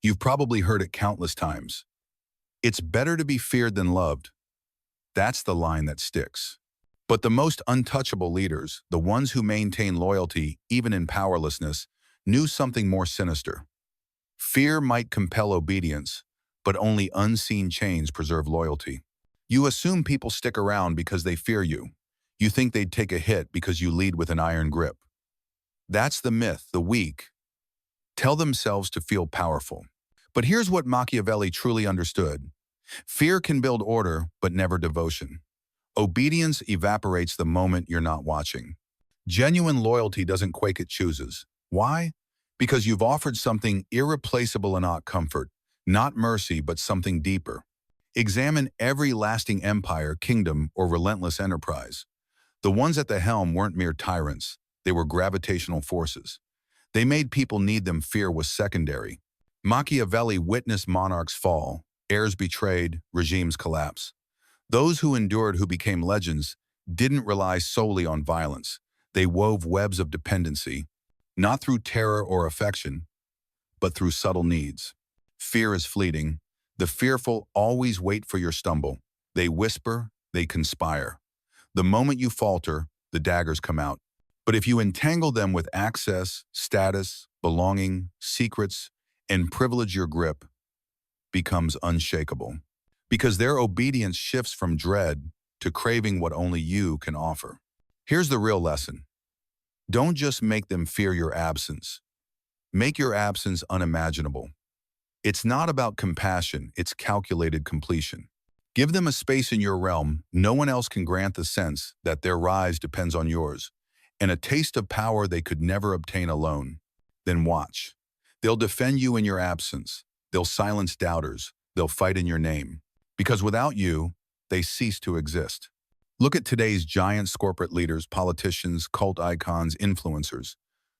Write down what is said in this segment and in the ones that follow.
You've probably heard it countless times. It's better to be feared than loved. That's the line that sticks. But the most untouchable leaders, the ones who maintain loyalty even in powerlessness, knew something more sinister. Fear might compel obedience, but only unseen chains preserve loyalty. You assume people stick around because they fear you. You think they'd take a hit because you lead with an iron grip. That's the myth. The weak tell themselves to feel powerful. But here's what Machiavelli truly understood. Fear can build order, but never devotion. Obedience evaporates the moment you're not watching. Genuine loyalty doesn't quake, it chooses. Why? Because you've offered something irreplaceable, and not comfort, not mercy, but something deeper. Examine every lasting empire, kingdom, or relentless enterprise. The ones at the helm weren't mere tyrants. They were gravitational forces. They made people need them. Fear was secondary. Machiavelli witnessed monarchs fall, heirs betrayed, regimes collapse. Those who endured, who became legends, didn't rely solely on violence. They wove webs of dependency, not through terror or affection, but through subtle needs. Fear is fleeting. The fearful always wait for your stumble. They whisper, they conspire. The moment you falter, the daggers come out. But if you entangle them with access, status, belonging, secrets, and privilege, your grip becomes unshakable. Because their obedience shifts from dread to craving what only you can offer. Here's the real lesson. Don't just make them fear your absence. Make your absence unimaginable. It's not about compassion, it's calculated completion. Give them a space in your realm. No one else can grant the sense that their rise depends on yours, and a taste of power they could never obtain alone. Then watch. They'll defend you in your absence. They'll silence doubters. They'll fight in your name. Because without you, they cease to exist. Look at today's giants: corporate leaders, politicians, cult icons, influencers.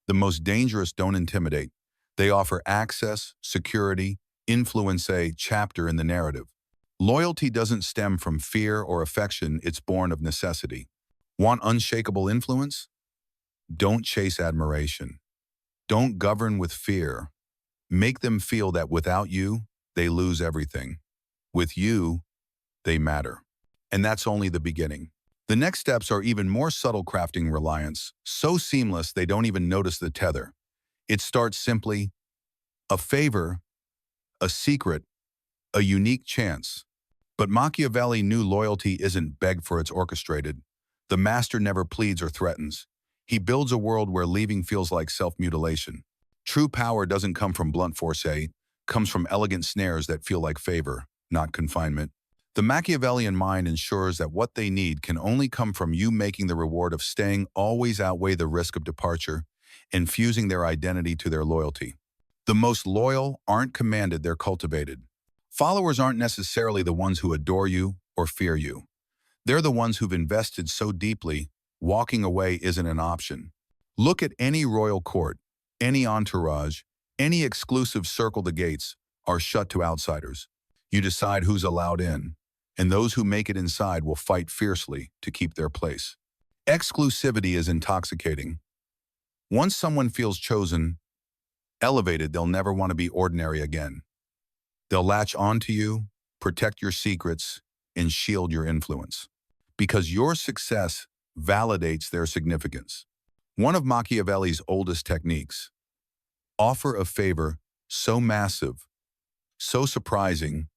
The most dangerous don't intimidate. They offer access, security, influence, a chapter in the narrative. Loyalty doesn't stem from fear or affection, it's born of necessity. Want unshakable influence? Don't chase admiration. Don't govern with fear. Make them feel that without you, they lose everything. With you, they matter. And that's only the beginning. The next steps are even more subtle: crafting reliance, so seamless they don't even notice the tether. It starts simply: a favor, a secret, a unique chance. But Machiavelli knew loyalty isn't begged for, it's orchestrated. The master never pleads or threatens. He builds a world where leaving feels like self-mutilation. True power doesn't come from blunt force, it comes from elegant snares that feel like favor, not confinement. The Machiavellian mind ensures that what they need can only come from you, making the reward of staying always outweigh the risk of departure, infusing their identity to their loyalty. The most loyal aren't commanded, they're cultivated. Followers aren't necessarily the ones who adore you or fear you. They're the ones who've invested so deeply, walking away isn't an option. Look at any royal court, any entourage, any exclusive circle. The gates are shut to outsiders. You decide who's allowed in, and those who make it inside will fight fiercely to keep their place. Exclusivity is intoxicating. Once someone feels chosen, elevated, they'll never want to be ordinary again. They'll latch onto you, protect your secrets, and shield your influence. Because your success validates their significance. One of Machiavelli's oldest techniques: offer a favor so massive, so surprising,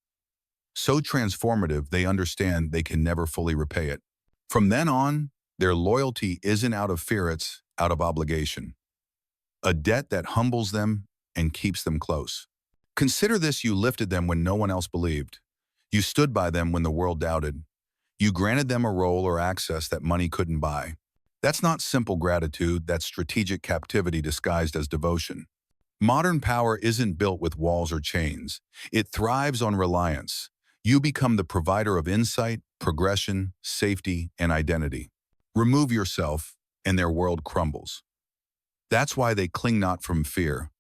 so transformative they understand they can never fully repay it. From then on, their loyalty isn't out of fear, it's out of obligation. A debt that humbles them and keeps them close. Consider this: you lifted them when no one else believed. You stood by them when the world doubted. You granted them a role or access that money couldn't buy. That's not simple gratitude, that's strategic captivity disguised as devotion. Modern power isn't built with walls or chains. It thrives on reliance. You become the provider of insight, progression, safety, and identity. Remove yourself, and their world crumbles. That's why they cling, not from fear,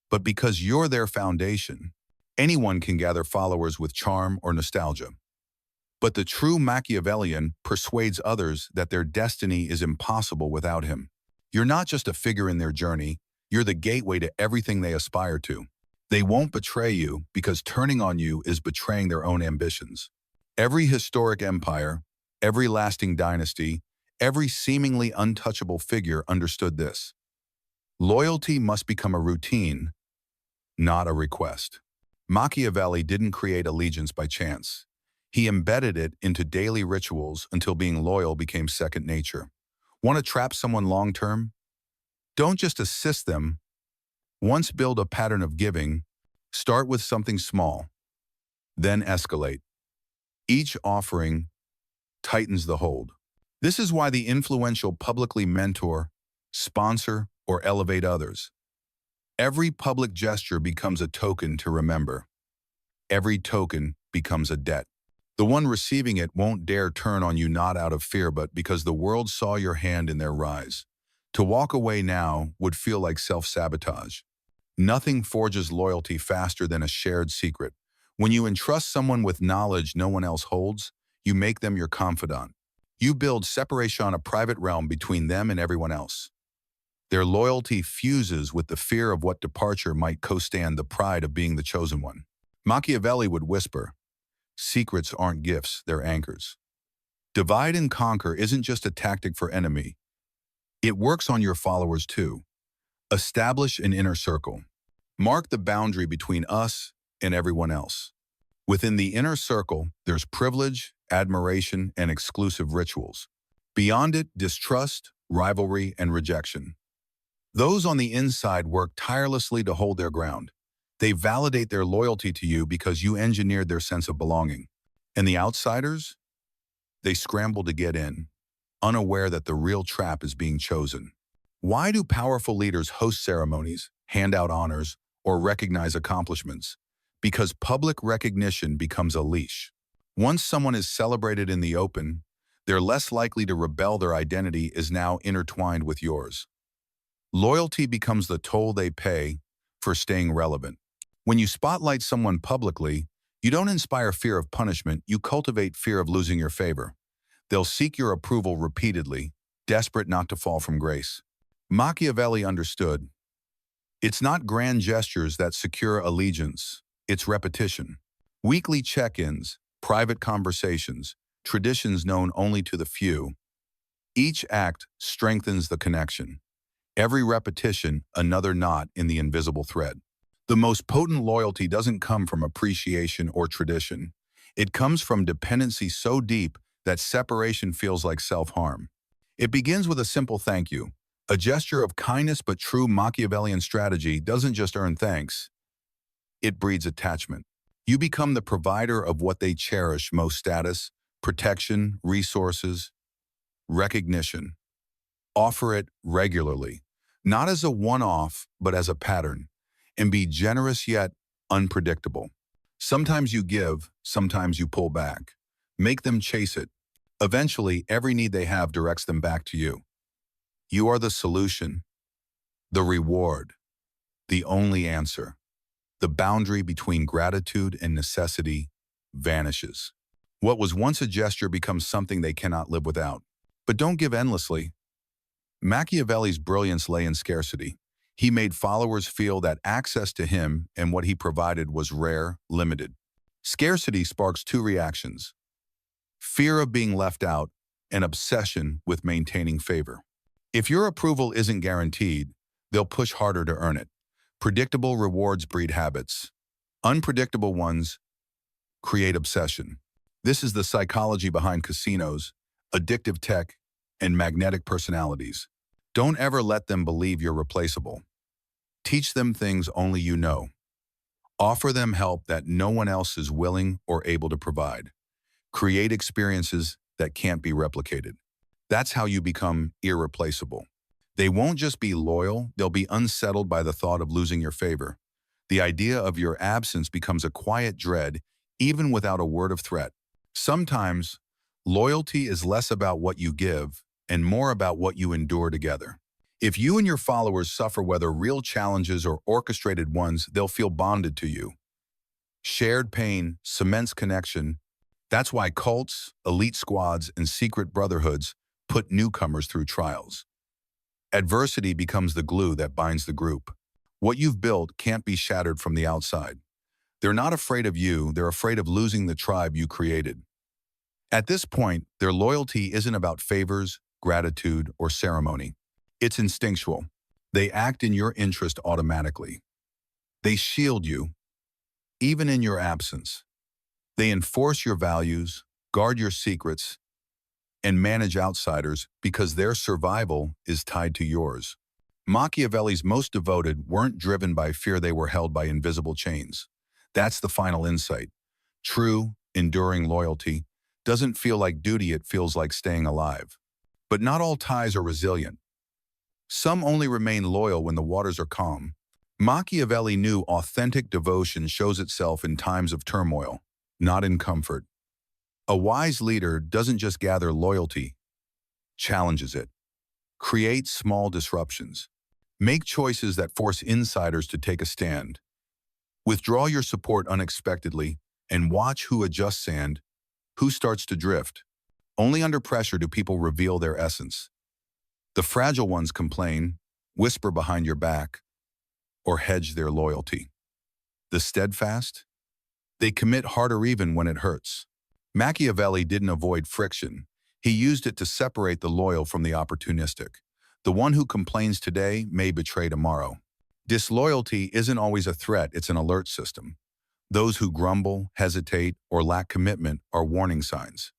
but because you're their foundation. Anyone can gather followers with charm or nostalgia. But the true Machiavellian persuades others that their destiny is impossible without him. You're not just a figure in their journey, you're the gateway to everything they aspire to. They won't betray you because turning on you is betraying their own ambitions. Every historic empire, every lasting dynasty, every seemingly untouchable figure understood this. Loyalty must become a routine, not a request. Machiavelli didn't create allegiance by chance. He embedded it into daily rituals until being loyal became second nature. Want to trap someone long-term? Don't just assist them. Once build a pattern of giving, start with something small, then escalate. Each offering tightens the hold. This is why the influential publicly mentor, sponsor, or elevate others. Every public gesture becomes a token to remember. Every token becomes a debt. The one receiving it won't dare turn on you not out of fear but because the world saw your hand in their rise. To walk away now would feel like self-sabotage. Nothing forges loyalty faster than a shared secret. When you entrust someone with knowledge no one else holds, you make them your confidant. You build separation, a private realm between them and everyone else. Their loyalty fuses with the fear of what departure might co-stand the pride of being the chosen one. Machiavelli would whisper, "Secrets aren't gifts, they're anchors." Divide and conquer isn't just a tactic for enemy. It works on your followers too. Establish an inner circle. Mark the boundary between us and everyone else. Within the inner circle, there's privilege, admiration, and exclusive rituals. Beyond it, distrust, rivalry, and rejection. Those on the inside work tirelessly to hold their ground. They validate their loyalty to you because you engineered their sense of belonging. And the outsiders? They scramble to get in, unaware that the real trap is being chosen. Why do powerful leaders host ceremonies, hand out honors, or recognize accomplishments? Because public recognition becomes a leash. Once someone is celebrated in the open, they're less likely to rebel. Their identity is now intertwined with yours. Loyalty becomes the toll they pay for staying relevant. When you spotlight someone publicly, you don't inspire fear of punishment, you cultivate fear of losing your favor. They'll seek your approval repeatedly, desperate not to fall from grace. Machiavelli understood. It's not grand gestures that secure allegiance, it's repetition. Weekly check-ins, private conversations, traditions known only to the few. Each act strengthens the connection. Every repetition, another knot in the invisible thread. The most potent loyalty doesn't come from appreciation or tradition. It comes from dependency so deep that separation feels like self-harm. It begins with a simple thank you. A gesture of kindness, but true Machiavellian strategy doesn't just earn thanks. It breeds attachment. You become the provider of what they cherish most: status, protection, resources, recognition. Offer it regularly, not as a one-off, but as a pattern. And be generous yet unpredictable. Sometimes you give, sometimes you pull back. Make them chase it. Eventually, every need they have directs them back to you. You are the solution, the reward, the only answer. The boundary between gratitude and necessity vanishes. What was once a gesture becomes something they cannot live without. But don't give endlessly. Machiavelli's brilliance lay in scarcity. He made followers feel that access to him and what he provided was rare, limited. Scarcity sparks two reactions: fear of being left out and obsession with maintaining favor. If your approval isn't guaranteed, they'll push harder to earn it. Predictable rewards breed habits. Unpredictable ones create obsession. This is the psychology behind casinos, addictive tech, and magnetic personalities. Don't ever let them believe you're replaceable. Teach them things only you know. Offer them help that no one else is willing or able to provide. Create experiences that can't be replicated. That's how you become irreplaceable. They won't just be loyal, they'll be unsettled by the thought of losing your favor. The idea of your absence becomes a quiet dread, even without a word of threat. Sometimes, loyalty is less about what you give and more about what you endure together. If you and your followers suffer, whether real challenges or orchestrated ones, they'll feel bonded to you. Shared pain cements connection. That's why cults, elite squads, and secret brotherhoods put newcomers through trials. Adversity becomes the glue that binds the group. What you've built can't be shattered from the outside. They're not afraid of you, they're afraid of losing the tribe you created. At this point, their loyalty isn't about favors, gratitude, or ceremony. It's instinctual. They act in your interest automatically. They shield you, even in your absence. They enforce your values, guard your secrets, and manage outsiders because their survival is tied to yours. Machiavelli's most devoted weren't driven by fear, they were held by invisible chains. That's the final insight. True, enduring loyalty doesn't feel like duty, it feels like staying alive. But not all ties are resilient. Some only remain loyal when the waters are calm. Machiavelli knew authentic devotion shows itself in times of turmoil, not in comfort. A wise leader doesn't just gather loyalty, challenges it. Create small disruptions. Make choices that force insiders to take a stand. Withdraw your support unexpectedly and watch who adjusts and who starts to drift. Only under pressure do people reveal their essence. The fragile ones complain, whisper behind your back, or hedge their loyalty. The steadfast? They commit harder even when it hurts. Machiavelli didn't avoid friction. He used it to separate the loyal from the opportunistic. The one who complains today may betray tomorrow. Disloyalty isn't always a threat, it's an alert system. Those who grumble, hesitate, or lack commitment are warning signs.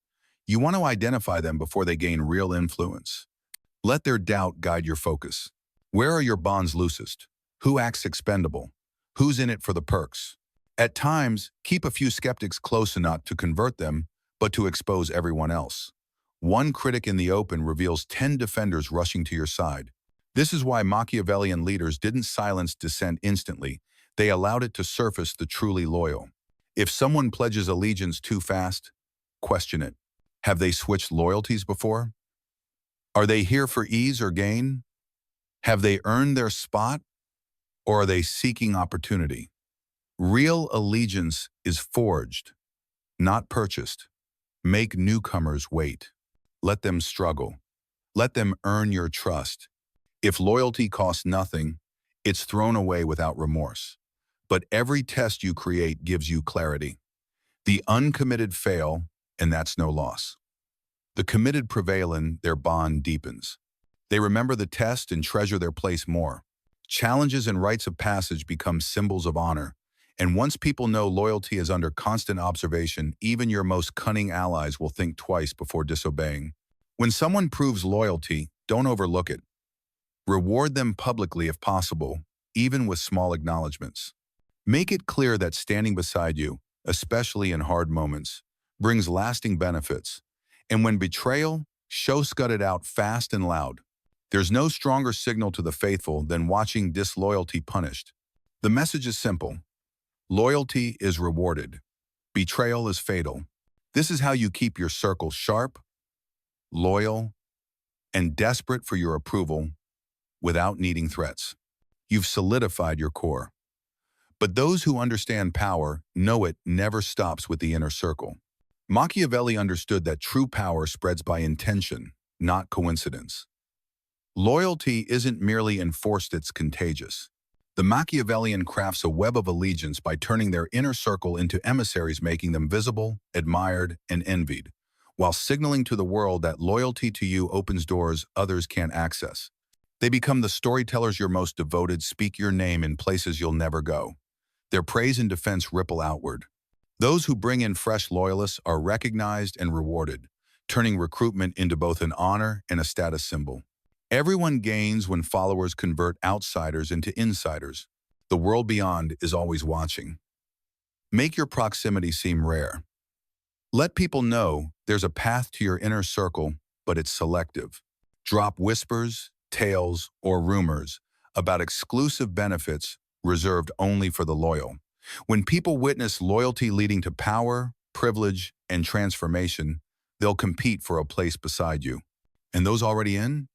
You want to identify them before they gain real influence. Let their doubt guide your focus. Where are your bonds loosest? Who acts expendable? Who's in it for the perks? At times, keep a few skeptics close enough to convert them, but to expose everyone else. One critic in the open reveals 10 defenders rushing to your side. This is why Machiavellian leaders didn't silence dissent instantly. They allowed it to surface the truly loyal. If someone pledges allegiance too fast, question it. Have they switched loyalties before? Are they here for ease or gain? Have they earned their spot? Or are they seeking opportunity? Real allegiance is forged, not purchased. Make newcomers wait. Let them struggle. Let them earn your trust. If loyalty costs nothing, it's thrown away without remorse. But every test you create gives you clarity. The uncommitted fail, and that's no loss. The committed prevail and their bond deepens. They remember the test and treasure their place more. Challenges and rites of passage become symbols of honor. And once people know loyalty is under constant observation, even your most cunning allies will think twice before disobeying. When someone proves loyalty, don't overlook it. Reward them publicly if possible, even with small acknowledgments. Make it clear that standing beside you, especially in hard moments, brings lasting benefits. And when betrayal, scut it out fast and loud. There's no stronger signal to the faithful than watching disloyalty punished. The message is simple. Loyalty is rewarded. Betrayal is fatal. This is how you keep your circle sharp, loyal, and desperate for your approval without needing threats. You've solidified your core. But those who understand power know it never stops with the inner circle. Machiavelli understood that true power spreads by intention, not coincidence. Loyalty isn't merely enforced, it's contagious. The Machiavellian crafts a web of allegiance by turning their inner circle into emissaries, making them visible, admired, and envied, while signaling to the world that loyalty to you opens doors others can't access. They become the storytellers your most devoted, speak your name in places you'll never go. Their praise and defense ripple outward. Those who bring in fresh loyalists are recognized and rewarded, turning recruitment into both an honor and a status symbol. Everyone gains when followers convert outsiders into insiders. The world beyond is always watching. Make your proximity seem rare. Let people know there's a path to your inner circle, but it's selective. Drop whispers, tales, or rumors about exclusive benefits reserved only for the loyal. When people witness loyalty leading to power, privilege, and transformation, they'll compete for a place beside you. And those already in?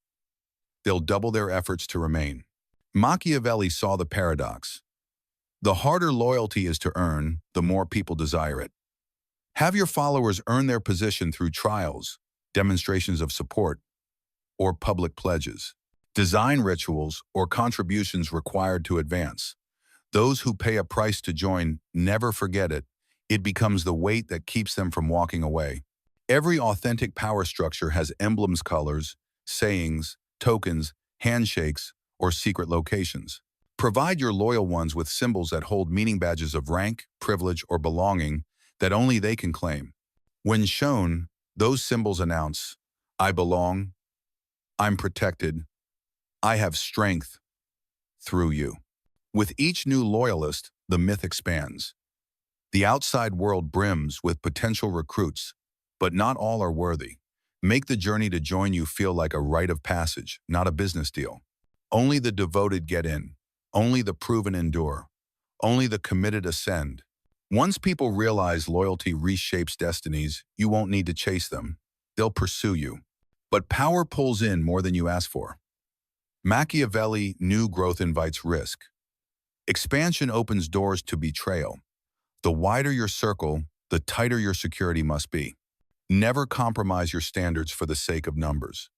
They'll double their efforts to remain. Machiavelli saw the paradox. The harder loyalty is to earn, the more people desire it. Have your followers earn their position through trials, demonstrations of support, or public pledges. Design rituals or contributions required to advance. Those who pay a price to join never forget it. It becomes the weight that keeps them from walking away. Every authentic power structure has emblems, colors, sayings, tokens, handshakes, or secret locations. Provide your loyal ones with symbols that hold meaning, badges of rank, privilege, or belonging that only they can claim. When shown, those symbols announce, I belong, I'm protected, I have strength through you. With each new loyalist, the myth expands. The outside world brims with potential recruits, but not all are worthy. Make the journey to join you feel like a rite of passage, not a business deal. Only the devoted get in. Only the proven endure. Only the committed ascend. Once people realize loyalty reshapes destinies, you won't need to chase them. They'll pursue you. But power pulls in more than you ask for. Machiavelli knew growth invites risk. Expansion opens doors to betrayal. The wider your circle, the tighter your security must be. Never compromise your standards for the sake of numbers.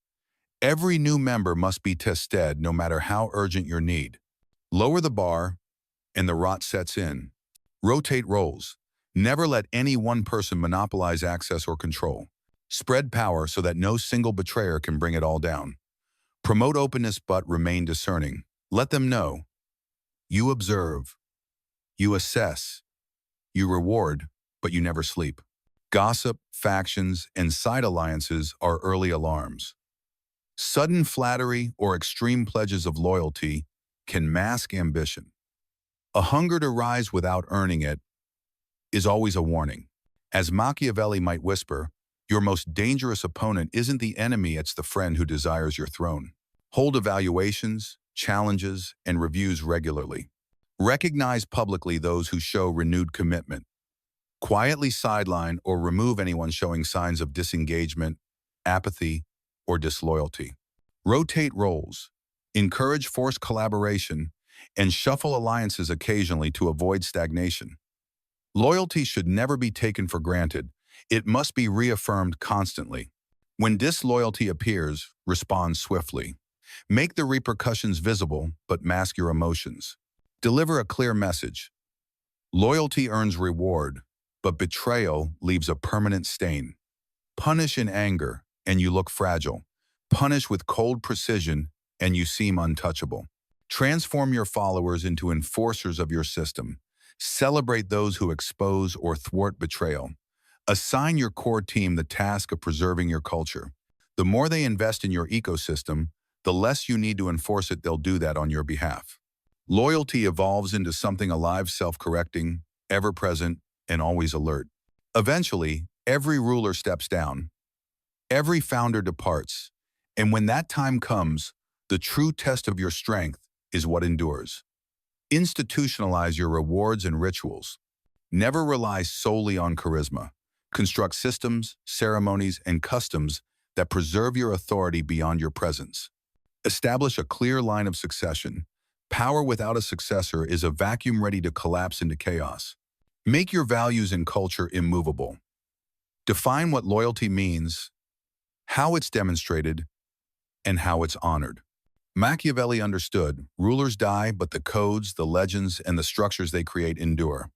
Every new member must be tested no matter how urgent your need. Lower the bar, and the rot sets in. Rotate roles. Never let any one person monopolize access or control. Spread power so that no single betrayer can bring it all down. Promote openness but remain discerning. Let them know. You observe. You assess. You reward, but you never sleep. Gossip, factions, and side alliances are early alarms. Sudden flattery or extreme pledges of loyalty can mask ambition. A hunger to rise without earning it is always a warning. As Machiavelli might whisper, your most dangerous opponent isn't the enemy, it's the friend who desires your throne. Hold evaluations, challenges, and reviews regularly. Recognize publicly those who show renewed commitment. Quietly sideline or remove anyone showing signs of disengagement, apathy, or disloyalty. Rotate roles. Encourage forced collaboration and shuffle alliances occasionally to avoid stagnation. Loyalty should never be taken for granted. It must be reaffirmed constantly. When disloyalty appears, respond swiftly. Make the repercussions visible, but mask your emotions. Deliver a clear message. Loyalty earns reward, but betrayal leaves a permanent stain. Punish in anger, and you look fragile. Punish with cold precision, and you seem untouchable. Transform your followers into enforcers of your system. Celebrate those who expose or thwart betrayal. Assign your core team the task of preserving your culture. The more they invest in your ecosystem, the less you need to enforce it, they'll do that on your behalf. Loyalty evolves into something alive, self-correcting, ever-present, and always alert. Eventually, every ruler steps down. Every founder departs. And when that time comes, the true test of your strength is what endures. Institutionalize your rewards and rituals. Never rely solely on charisma. Construct systems, ceremonies, and customs that preserve your authority beyond your presence. Establish a clear line of succession. Power without a successor is a vacuum ready to collapse into chaos. Make your values and culture immovable. Define what loyalty means, how it's demonstrated, and how it's honored. Machiavelli understood, rulers die, but the codes, the legends, and the structures they create endure.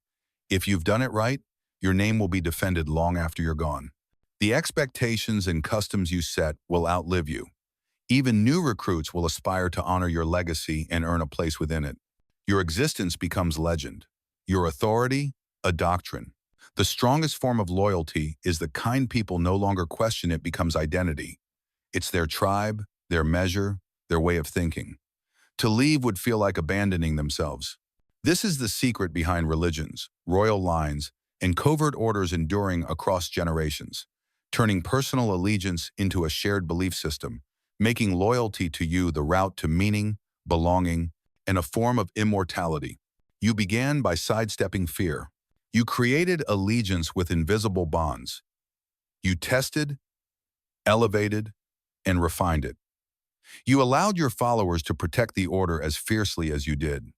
If you've done it right, your name will be defended long after you're gone. The expectations and customs you set will outlive you. Even new recruits will aspire to honor your legacy and earn a place within it. Your existence becomes legend. Your authority, a doctrine. The strongest form of loyalty is the kind people no longer question, it becomes identity. It's their tribe, their measure, their way of thinking. To leave would feel like abandoning themselves. This is the secret behind religions, royal lines, and covert orders enduring across generations, turning personal allegiance into a shared belief system, making loyalty to you the route to meaning, belonging, and a form of immortality. You began by sidestepping fear. You created allegiance with invisible bonds. You tested, elevated, and refined it. You allowed your followers to protect the order as fiercely as you did.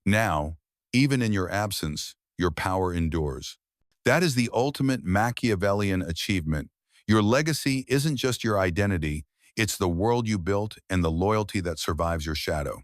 Now, even in your absence, your power endures. That is the ultimate Machiavellian achievement. Your legacy isn't just your identity, It's the world you built and the loyalty that survives your shadow.